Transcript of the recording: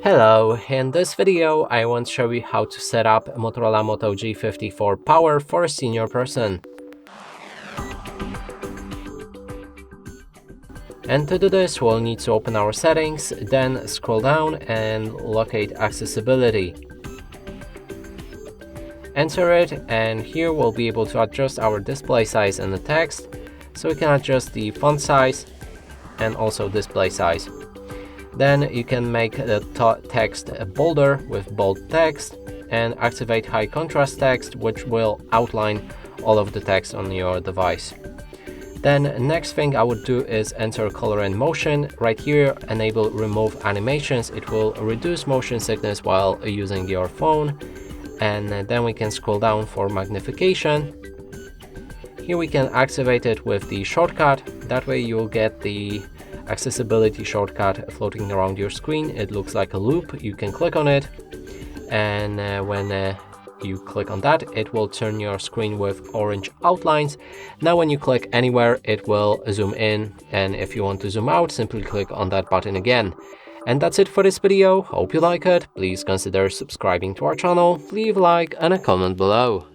Hello, in this video I want to show you how to set up Motorola Moto G54 Power for a senior person. And to do this we'll need to open our settings, then scroll down and locate accessibility. Enter it, and here we'll be able to adjust our display size and the text, so we can adjust the font size and also display size. Then you can make the text bolder with bold text and activate high contrast text, which will outline all of the text on your device. Then next thing I would do is enter color and motion. Right here, enable remove animations. It will reduce motion sickness while using your phone. And then we can scroll down for magnification. Here we can activate it with the shortcut. That way you'll get the accessibility shortcut floating around your screen. It looks like a loop. You can click on it, and when you click on that, it will turn your screen with orange outlines. Now when you click anywhere, it will zoom in, and if you want to zoom out, simply click on that button again. And that's it for this video. Hope you like it. Please consider subscribing to our channel, leave a like and a comment below.